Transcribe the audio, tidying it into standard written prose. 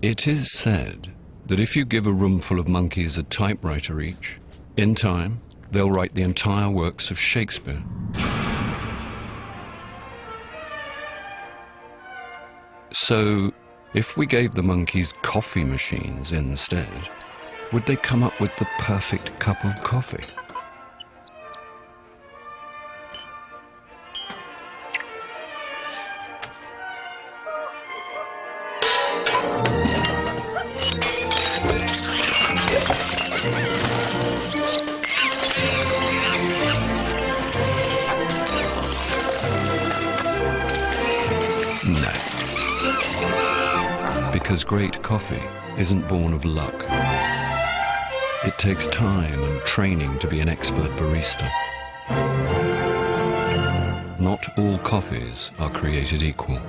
It is said that if you give a room full of monkeys a typewriter each, in time, they'll write the entire works of Shakespeare. So, if we gave the monkeys coffee machines instead, would they come up with the perfect cup of coffee? No. Because great coffee isn't born of luck. It takes time and training to be an expert barista. Not all coffees are created equal.